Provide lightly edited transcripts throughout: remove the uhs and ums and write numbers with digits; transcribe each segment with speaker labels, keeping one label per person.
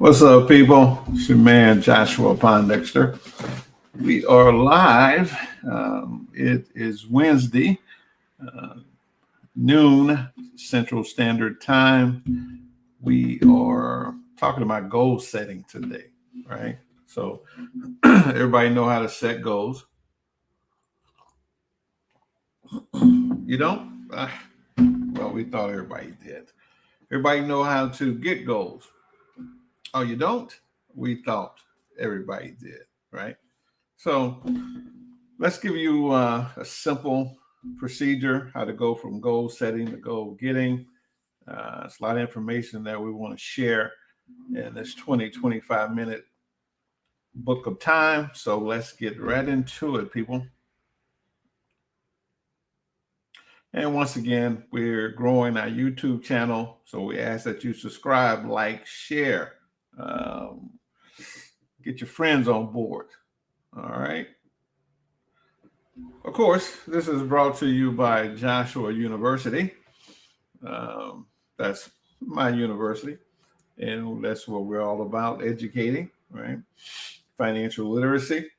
Speaker 1: What's up, people? It's your man Joshua Pondexter. We are live. It is Wednesday, noon Central Standard Time. We are talking about goal setting today, right? So everybody know how to set goals. You don't? Well, we thought everybody did. Everybody know how to get goals. Oh, you don't? We thought everybody did, right? So let's give you a simple procedure how to go from goal setting to goal getting. It's a lot of information that we want to share in this 25 minute book of time. So let's get right into it, people. And once again, we're growing our YouTube channel. So we ask that you subscribe, like, share, get your friends on board. All right. Of course, this is brought to you by Joshua University. That's my university, and that's what we're all about, educating, right? Financial literacy.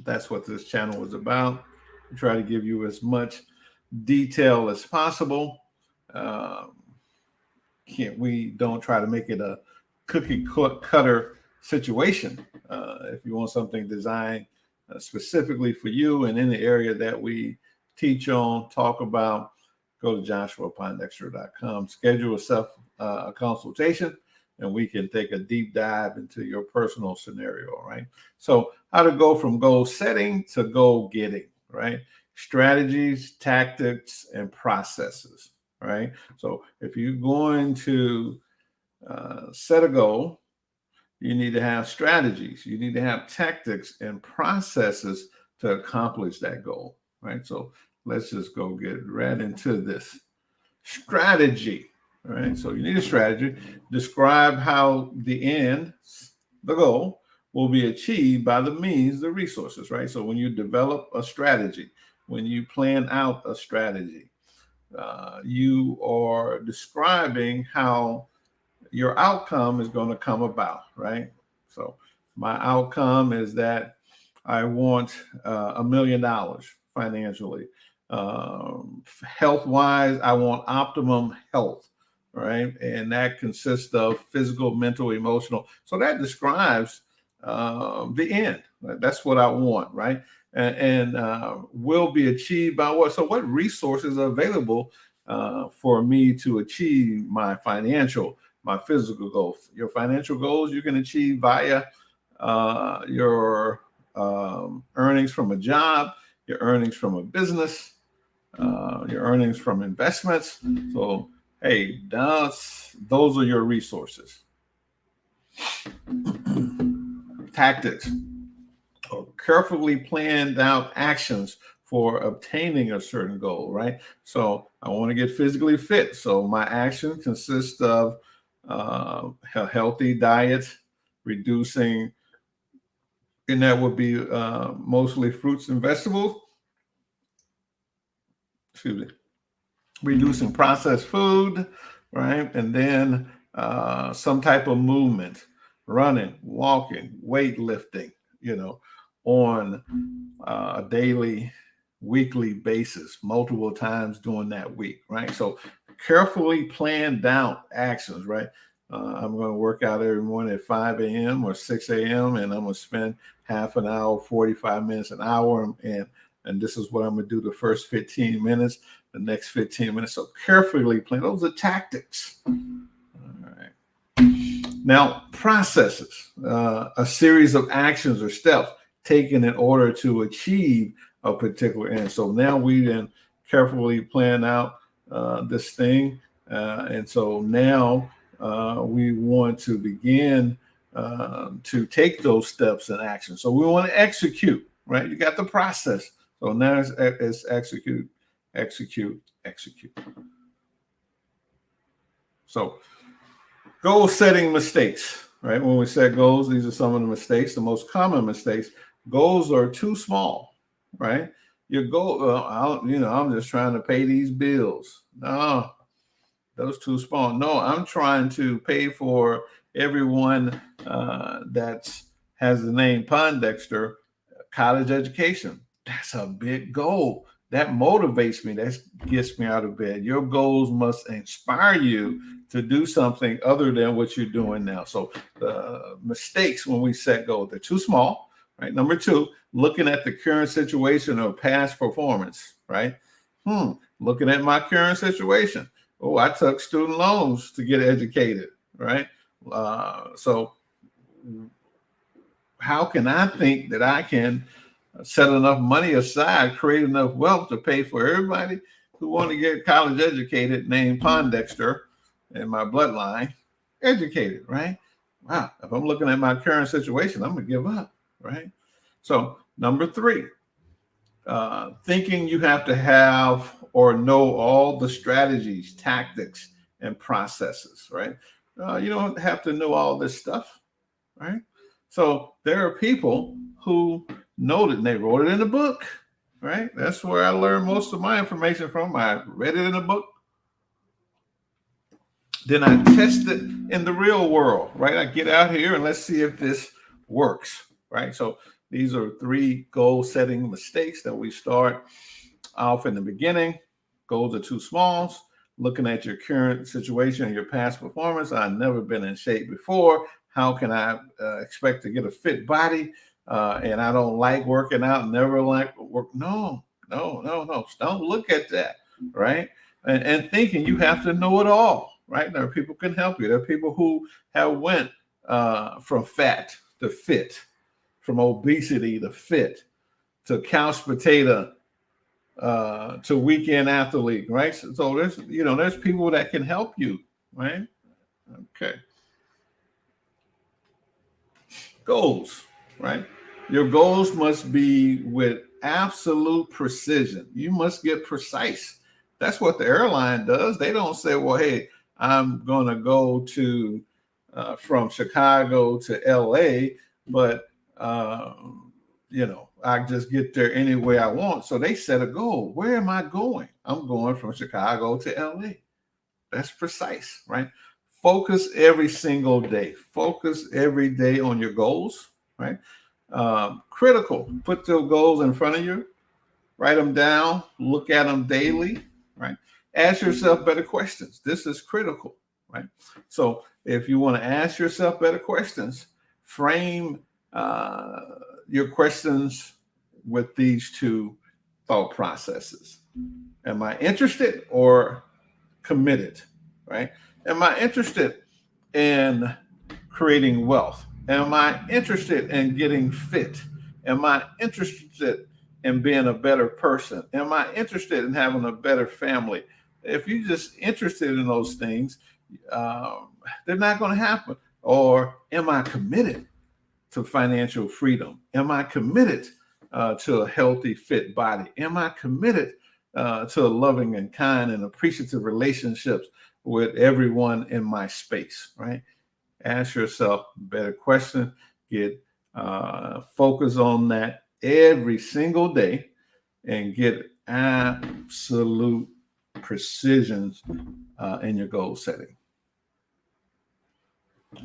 Speaker 1: That's what this channel is about. We try to give you as much detail as possible. We don't try to make it a cookie cutter situation. If you want something designed specifically for you and in the area that we teach on, talk about, go to joshuapondexter.com, schedule a consultation, and we can take a deep dive into your personal scenario, right? So how to go from goal setting to goal getting, right? Strategies, tactics, and processes, right? So if you're going to set a goal, you need to have strategies. You need to have tactics and processes to accomplish that goal, right? So let's just go get right into this. Strategy, right? So you need a strategy. Describe how the end, the goal, will be achieved by the means, the resources, right? So when you develop a strategy, when you plan out a strategy, you are describing how your outcome is going to come about, right? So my outcome is that I want $1 million financially. Health-wise, I want optimum health, right? And that consists of physical, mental, emotional. So that describes the end. That's what I want, right? And will be achieved by what? So what resources are available for me to achieve my physical goals? Your financial goals you can achieve via your earnings from a job, your earnings from a business, your earnings from investments. So, hey, those are your resources. Tactics, carefully planned out actions for obtaining a certain goal, right? So I want to get physically fit. So my action consists of a healthy diet, reducing, and that would be mostly fruits and vegetables. Excuse me. Reducing processed food, right? And then some type of movement, running, walking, weightlifting, on a daily, weekly basis, multiple times during that week, right? So carefully planned out actions, right? I'm going to work out every morning at 5 a.m. or 6 a.m. and I'm going to spend half an hour, 45 minutes, an hour, and this is what I'm going to do the first 15 minutes, the next 15 minutes. So carefully plan. Those are tactics. All right. Now, processes, a series of actions or steps taken in order to achieve a particular end. So now we then carefully plan out this thing. And so now we want to begin to take those steps and action. So we want to execute, right? You got the process. So now it's execute. So goal setting mistakes, right? When we set goals, these are some of the mistakes, the most common mistakes. Goals are too small, right? Your goal, I'm just trying to pay these bills. No, Those too small. No, I'm trying to pay for everyone that has the name Pondexter college education. That's a big goal. That motivates me. That gets me out of bed. Your goals must inspire you to do something other than what you're doing now. So mistakes when we set goals, they're too small, right? Number two, looking at the current situation or past performance, right? Looking at my current situation. Oh, I took student loans to get educated, right? So how can I think that I can set enough money aside, create enough wealth to pay for everybody who want to get college educated named Pondexter in my bloodline educated, right? Wow. If I'm looking at my current situation, I'm going to give up, right? So number three, thinking you have to have or know all the strategies, tactics, and processes, right? You don't have to know all this stuff, right? So there are people who know it and they wrote it in a book, right? That's where I learned most of my information from. I read it in a book. Then I test it in the real world, right? I get out here and let's see if this works, right? So these are three goal setting mistakes that we start off in the beginning. Goals are too small. Looking at your current situation and your past performance. I've never been in shape before. How can I expect to get a fit body? And I don't like working out, never like work. No. Don't look at that, right? And thinking you have to know it all, right? There are people who can help you. There are people who have went from fat to fit, from obesity to fit, to couch potato, to weekend athlete, right? So there's people that can help you, right? Okay. Goals, right? Your goals must be with absolute precision. You must get precise. That's what the airline does. They don't say, well, hey, I'm going to go to from Chicago to LA, but I just get there any way I want. So they set a goal. Where am I going? I'm going from Chicago to LA. That's precise, right? Focus every single day. Focus every day on your goals, right? Critical. Put your goals in front of you. Write them down. Look at them daily, right? Ask yourself better questions. This is critical, right? So if you want to ask yourself better questions, frame your questions with these two thought processes. Am I interested or committed, right? Am I interested in creating wealth? Am I interested in getting fit? Am I interested in being a better person? Am I interested in having a better family? If you're just interested in those things, they're not going to happen. Or am I committed to financial freedom? Am I committed to a healthy, fit body? Am I committed to a loving and kind and appreciative relationships with everyone in my space, right? Ask yourself better questions. Get focus on that every single day and get absolute precision in your goal setting.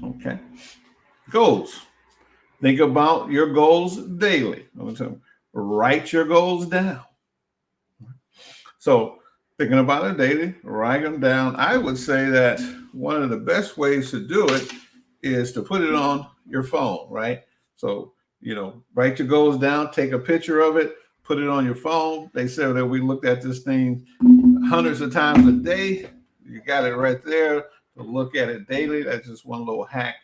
Speaker 1: Okay. Goals. Think about your goals daily. Write your goals down. So thinking about it daily, write them down. I would say that one of the best ways to do it is to put it on your phone, right? So, write your goals down, take a picture of it, put it on your phone. They say that we looked at this thing hundreds of times a day. You got it right there to look at it daily. That's just one little hack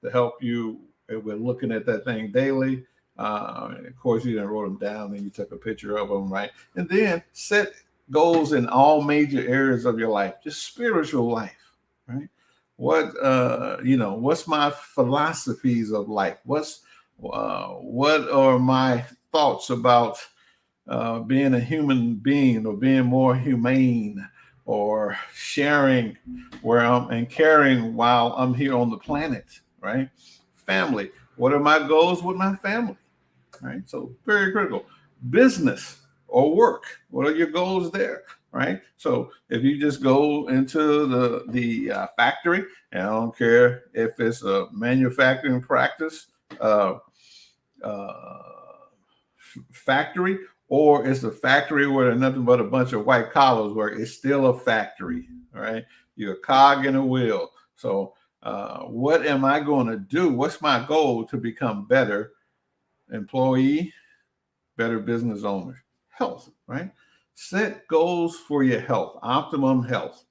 Speaker 1: to help you with looking at that thing daily. Of course, you didn't wrote them down and you took a picture of them, right? And then set goals in all major areas of your life, just spiritual life, right? What's my philosophies of life? What are my thoughts about being a human being or being more humane or sharing and caring while I'm here on the planet, right? Family. What are my goals with my family? Right. So very critical. Business or work. What are your goals there? right? So if you just go into the factory, and I don't care if it's a manufacturing practice, uh, uh, factory, or it's a factory where there's nothing but a bunch of white collars work, it's still a factory, right? You're a cog in a wheel. So what am I going to do? What's my goal to become better employee, better business owner? Health, right? Set goals for your health, optimum health.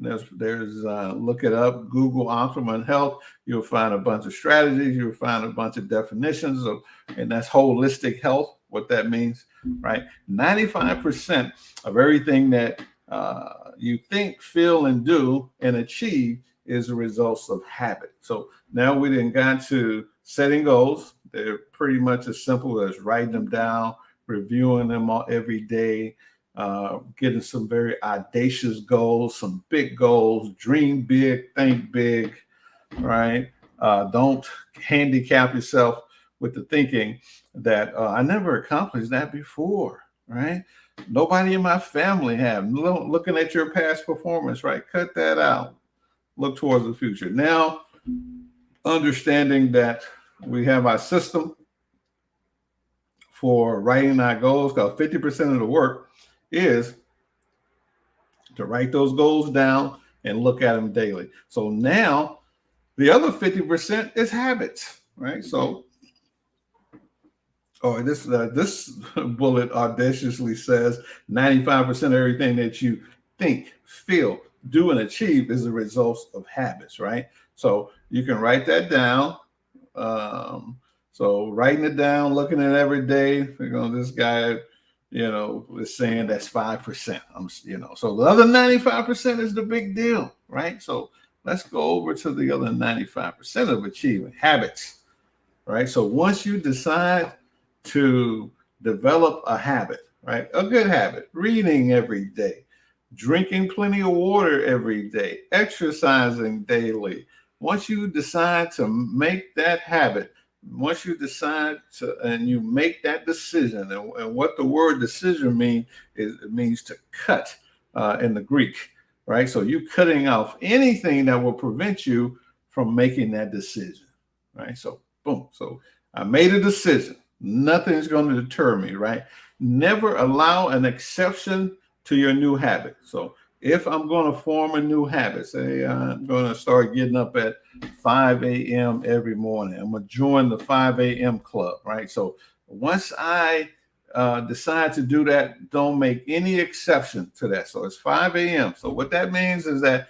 Speaker 1: There's look it up, Google optimum health. You'll find a bunch of strategies. You'll find a bunch of definitions of, and that's holistic health. What that means, right? 95% of everything that you think, feel, and do and achieve is a result of habit. So now we then got to setting goals. They're pretty much as simple as writing them down, reviewing them all every day, getting some very audacious goals, some big goals, dream big, think big, right? Don't handicap yourself with the thinking that I never accomplished that before, right? Nobody in my family have. Looking at your past performance, right? Cut that out. Look towards the future. Now, understanding that we have our system for writing our goals, because 50% of the work is to write those goals down and look at them daily. So now the other 50% is habits, right? So, this bullet audaciously says 95% of everything that you think, feel, do, and achieve is a result of habits, right? So you can write that down. So writing it down, looking at it every day, this guy, is saying that's 5%. So the other 95% is the big deal, right? So let's go over to the other 95% of achieving habits, right? So once you decide to develop a habit, right? A good habit, reading every day, drinking plenty of water every day, exercising daily. Once you decide to make that habit, once you decide to, and you make that decision, and what the word decision means is it means to cut in the Greek, right? So you cutting off anything that will prevent you from making that decision, right? So boom. So I made a decision. Nothing's going to deter me, right? Never allow an exception to your new habit. So if I'm going to form a new habit, say I'm going to start getting up at 5 a.m. every morning, I'm going to join the 5 a.m. club, right? So once I decide to do that, don't make any exception to that. So it's 5 a.m. So what that means is that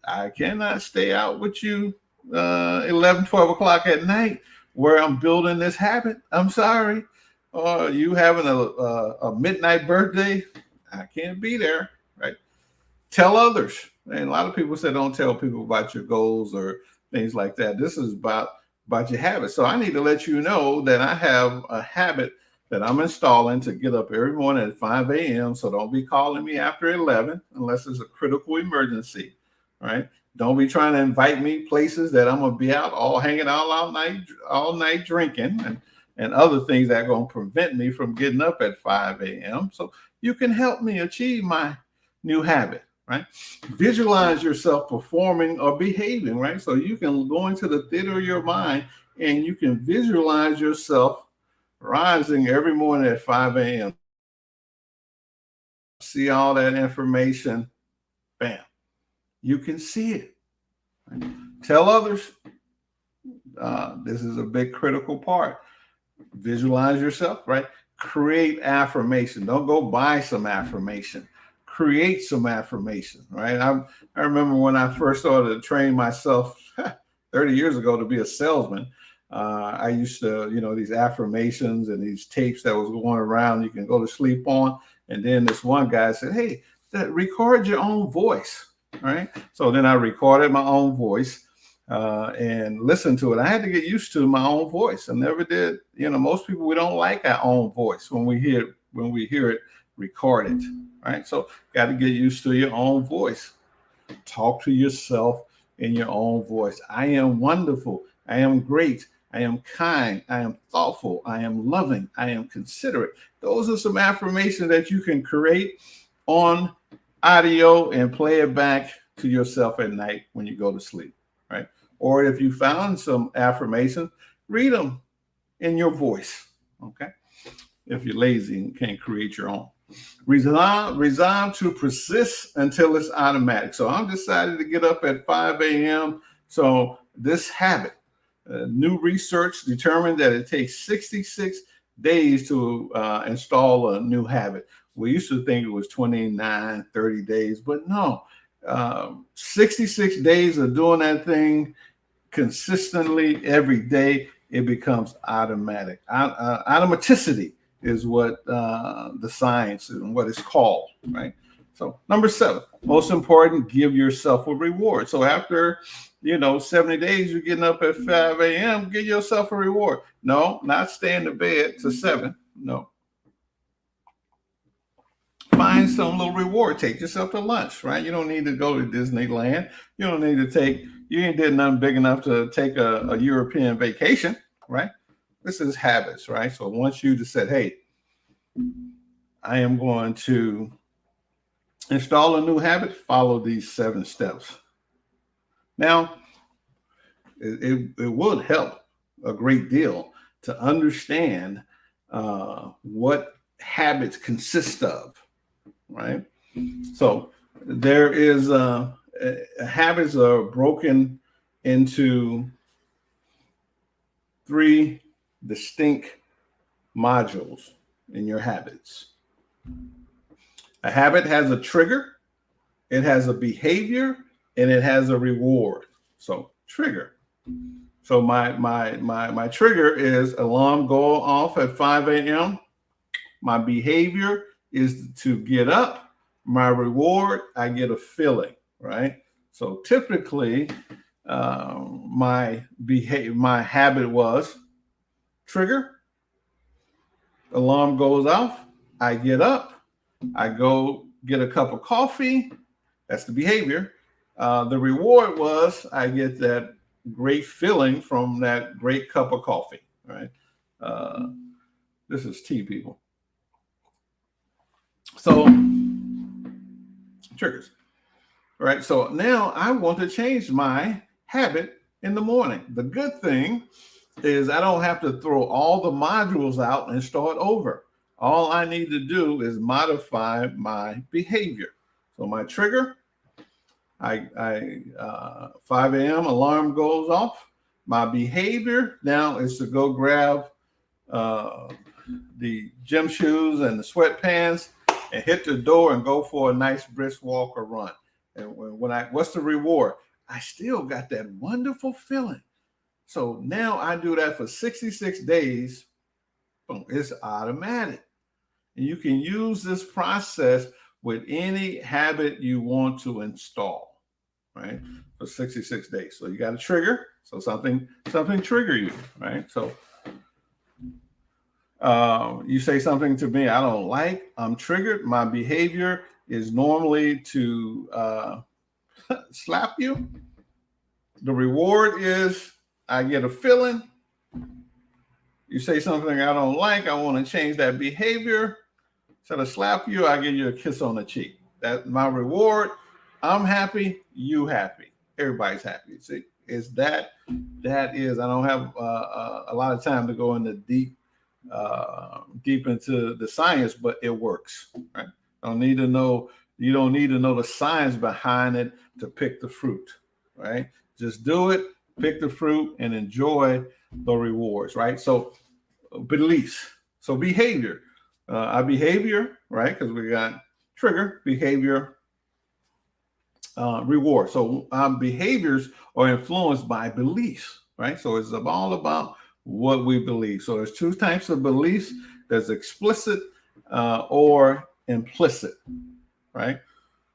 Speaker 1: I cannot stay out with you 11, 12 o'clock at night where I'm building this habit. I'm sorry. Or you having a midnight birthday, I can't be there, right? Tell others. And a lot of people say don't tell people about your goals or things like that. This is about your habits. So I need to let you know that I have a habit that I'm installing to get up every morning at 5 a.m. So don't be calling me after 11 unless it's a critical emergency, right? Don't be trying to invite me places that I'm gonna be out all hanging out all night drinking and other things that are gonna prevent me from getting up at 5 a.m. So you can help me achieve my new habit, right? Visualize yourself performing or behaving, right? So you can go into the theater of your mind and you can visualize yourself rising every morning at 5 a.m. See all that information, bam. You can see it. Right? Tell others. This is a big critical part. Visualize yourself, right? Create affirmation. Don't go buy some affirmation. Create some affirmation, right? I remember when I first started to train myself 30 years ago to be a salesman. I used to, these affirmations and these tapes that was going around you can go to sleep on. And then this one guy said, hey, record your own voice. Right. So then I recorded my own voice and listened to it. I had to get used to my own voice. I never did. Most people, we don't like our own voice when we hear it recorded. Right. So got to get used to your own voice. Talk to yourself in your own voice. I am wonderful. I am great. I am kind. I am thoughtful. I am loving. I am considerate. Those are some affirmations that you can create on audio and play it back to yourself at night when you go to sleep, right? Or if you found some affirmations, read them in your voice, okay? If you're lazy and can't create your own. Resolve to persist until it's automatic. So I'm decided to get up at 5 a.m. So this habit, new research determined that it takes 66 days to install a new habit. We used to think it was 29, 30 days, but no, 66 days of doing that thing consistently every day, it becomes automatic. Automaticity is what the science and what it's called, right? So number 7, most important, give yourself a reward. So after 70 days, you're getting up at 5 a.m., give yourself a reward. No, not stay in the bed to 7. No. Find some little reward. Take yourself to lunch, right? You don't need to go to Disneyland. You don't need to you ain't did nothing big enough to take a European vacation, right? This is habits, right? So I want you to say, hey, I am going to install a new habit, follow these 7 steps. Now, it would help a great deal to understand what habits consist of, right? So there is habits are broken into 3 distinct modules in your habits. A habit has a trigger, it has a behavior, and it has a reward. So trigger. So my trigger is alarm go off at 5 a.m. My behavior is to get up. My reward, I get a feeling, right? So typically, my habit was trigger, alarm goes off, I get up, I go get a cup of coffee. That's the behavior. The reward was I get that great feeling from that great cup of coffee, right? This is tea, people. So triggers, right? So now I want to change my habit in the morning. The good thing is I don't have to throw all the modules out and start over. All I need to do is modify my behavior. So my trigger, 5 a.m. alarm goes off. My behavior now is to go grab the gym shoes and the sweatpants and hit the door and go for a nice brisk walk or run. And what's the reward? I still got that wonderful feeling. So now I do that for 66 days. Boom, it's automatic. And you can use this process with any habit you want to install, right? For 66 days. So you got a trigger. So something trigger you, right? So you say something to me I don't like, I'm triggered. My behavior is normally to slap you. The reward is I get a feeling. You say something I don't like, I want to change that behavior. Instead of slap you, I give you a kiss on the cheek. That's my reward. I'm happy, you happy. Everybody's happy. See, it's that is, I don't have a lot of time to go into deep into the science, but it works, right? You don't need to know the science behind it to pick the fruit, right? Just do it, pick the fruit, and enjoy the rewards, right? So beliefs, so behavior, our behavior, right? Because we got trigger, behavior, reward. So our behaviors are influenced by beliefs, right? So it's all about what we believe. So there's 2 types of beliefs. There's explicit or implicit, right?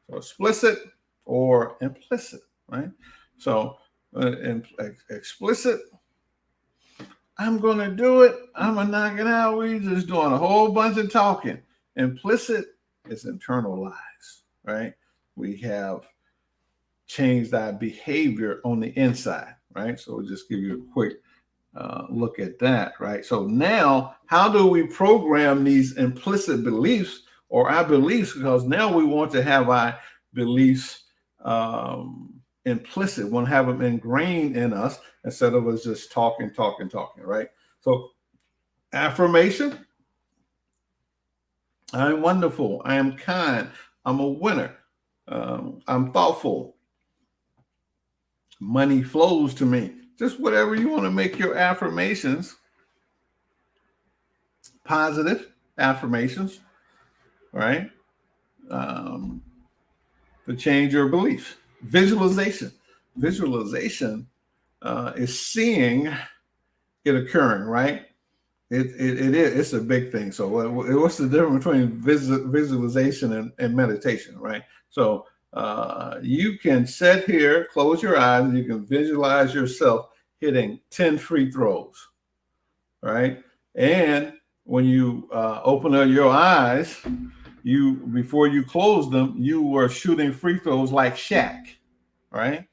Speaker 1: So explicit or implicit, right? So explicit, I'm going to do it. I'm going to knock it out. We're just doing a whole bunch of talking. Implicit is internalized, right? We have changed our behavior on the inside, right? So we'll just give you a quick look at that, right? So now, how do we program these implicit beliefs or our beliefs, because now we want to have our beliefs implicit. We want to have them ingrained in us instead of us just talking, right? So affirmation: I'm wonderful. I am kind. I'm a winner. I'm thoughtful. Money flows to me. Just whatever you want to make your affirmations, positive affirmations, right? To change your beliefs. Visualization. Visualization is seeing it occurring, right? It's a big thing. So what's the difference between visualization and meditation, right? So you can sit here, close your eyes, and you can visualize yourself hitting 10 free throws, right? And when you open up your eyes, before you close them, you were shooting free throws like Shaq, right?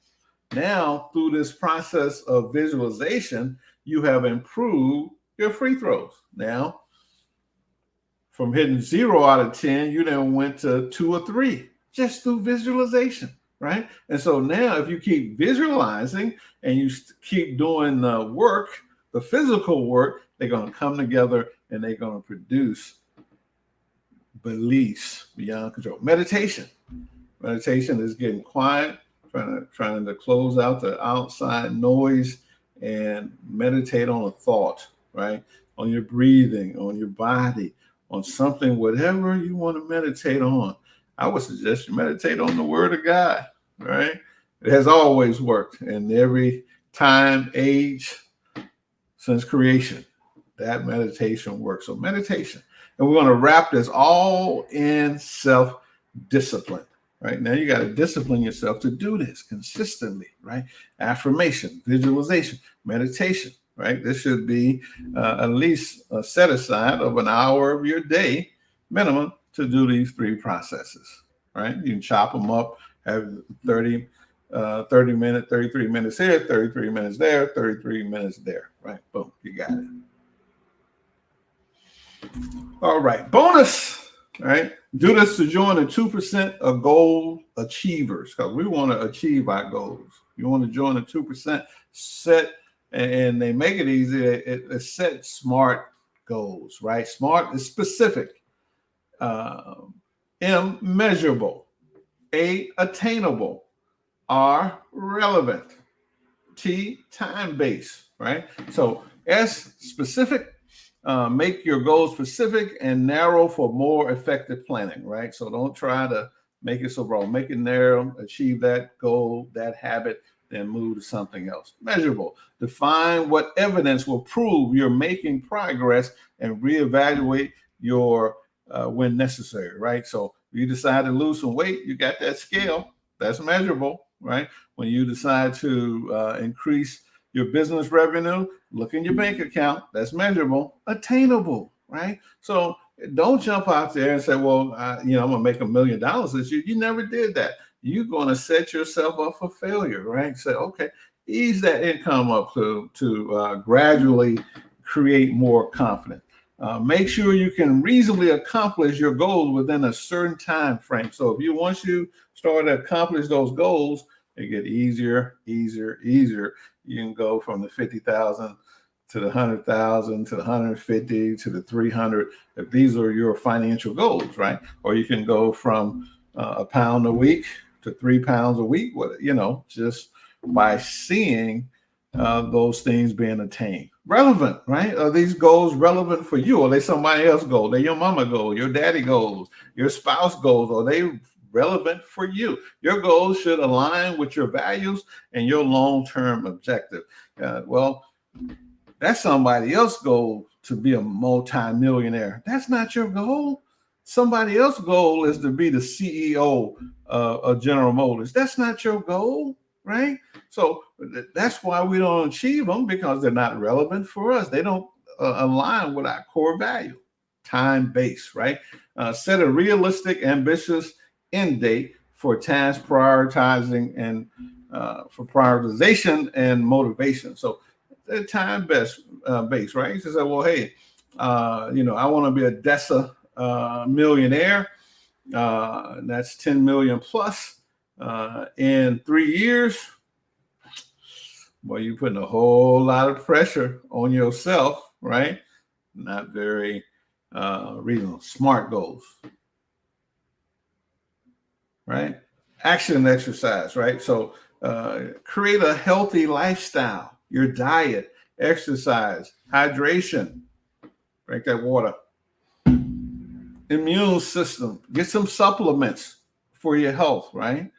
Speaker 1: Now, through this process of visualization, you have improved your free throws. Now, from hitting 0 out of 10, you then went to 2 or 3 just through visualization, right? And so now if you keep visualizing and you keep doing the work, the physical work, they're going to come together and they're going to produce beliefs beyond control. Meditation. Meditation is getting quiet, trying to close out the outside noise and meditate on a thought, right? On your breathing, on your body, on something, whatever you want to meditate on. I would suggest you meditate on the Word of God, right? It has always worked in every time, age, since creation. That meditation works. So meditation. And we're going to wrap this all in self-discipline. Right now, you got to discipline yourself to do this consistently, right? Affirmation, visualization, meditation, right? This should be at least a set aside of an hour of your day minimum to do these 3 processes, right? You can chop them up, have 30 minutes, 33 minutes here, 33 minutes there, 33 minutes there, right? Boom, you got it. All right, bonus. All right, do this to join the 2% of goal achievers, because we want to achieve our goals. You want to join the 2%, set, and they make it easy. It set SMART goals, right? SMART is specific, M, measurable, A, attainable, R, relevant, T, time-based, right? So S, specific. Make your goals specific and narrow for more effective planning, right? So don't try to make it so broad. Make it narrow, achieve that goal, that habit, then move to something else. Measurable. Define what evidence will prove you're making progress and reevaluate your when necessary, right? So you decide to lose some weight, you got that scale. That's measurable, right? When you decide to increase your business revenue, look in your bank account. That's measurable. Attainable, right? So don't jump out there and say, well, I'm going to make $1 million this year. You never did that. You're going to set yourself up for failure, right? Say, okay, ease that income up to gradually create more confidence. Make sure you can reasonably accomplish your goals within a certain time frame. So once you start to accomplish those goals, it get easier. You can go from the 50,000 to the 100,000 to the 150 to the 300. If these are your financial goals, right? Or you can go from £1 a week to £3 a week. Just by seeing those things being attained. Relevant, right? Are these goals relevant for you? Are they somebody else's goal? They're your mama goal, your daddy goals, your spouse goals? Are they relevant for you? Your goals should align with your values and your long-term objective. That's somebody else's goal to be a multi-millionaire. That's not your goal. Somebody else's goal is to be the CEO of General Motors. That's not your goal, right? So that's why we don't achieve them, because they're not relevant for us. They don't align with our core value. Time-based, right? Set a realistic, ambitious end date for task prioritizing and for prioritization and motivation. So they're time based, right? You say, well, hey, I want to be a DESA millionaire. That's 10 million plus in 3 years. Well, you're putting a whole lot of pressure on yourself, right? Not very reasonable. Smart goals, right? Action exercise, right? So create a healthy lifestyle, your diet, exercise, hydration, drink that water, immune system, get some supplements for your health, right?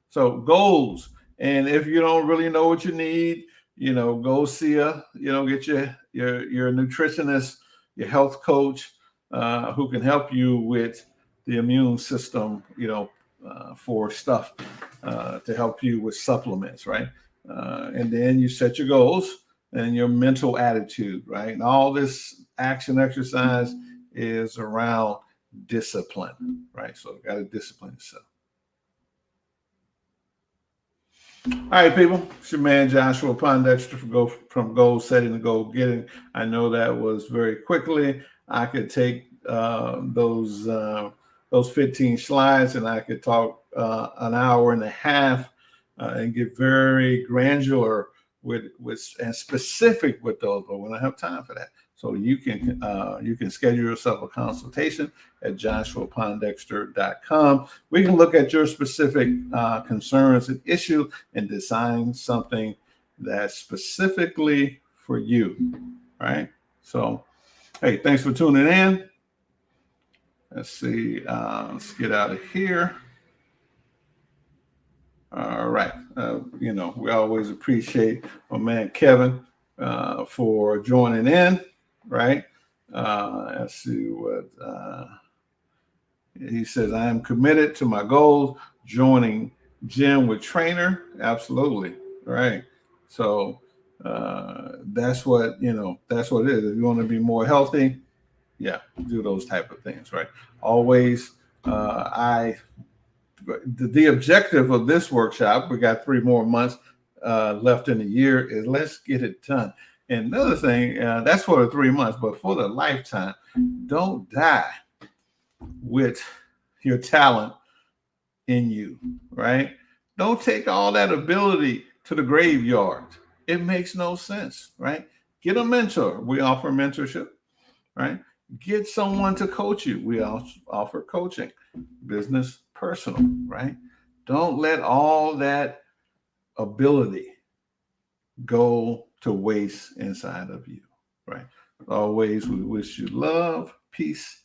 Speaker 1: So goals. And if you don't really know what you need, go see get your nutritionist, your health coach, who can help you with the immune system, for stuff to help you with supplements, right? And then you set your goals and your mental attitude, right? And all this action exercise is around discipline, right? So you got to discipline yourself. All right, people. It's your man Joshua Pondexter from Goal Setting to Goal Getting. I know that was very quickly. I could take those 15 slides and I could talk an hour and a half and get very granular with and specific with those, but we don't have time for that. So you can schedule yourself a consultation at joshuapondexter.com. We can look at your specific concerns and issue and design something that's specifically for you. All right. So, hey, thanks for tuning in. Let's see. Let's get out of here. All right. We always appreciate my man Kevin for joining in. Right. Let's see what he says. I am committed to my goals. Joining gym with trainer. Absolutely. Right. So that's what that's what it is. If you want to be more healthy, yeah, do those type of things. Right. Always. The objective of this workshop, we got 3 more months left in the year, is let's get it done. And another thing, that's for the 3 months, but for the lifetime, don't die with your talent in you, right? Don't take all that ability to the graveyard. It makes no sense, right? Get a mentor. We offer mentorship, right? Get someone to coach you. We also offer coaching, business, personal, right? Don't let all that ability go to waste inside of you, right? Always, we wish you love, peace,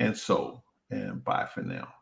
Speaker 1: and soul. And bye for now.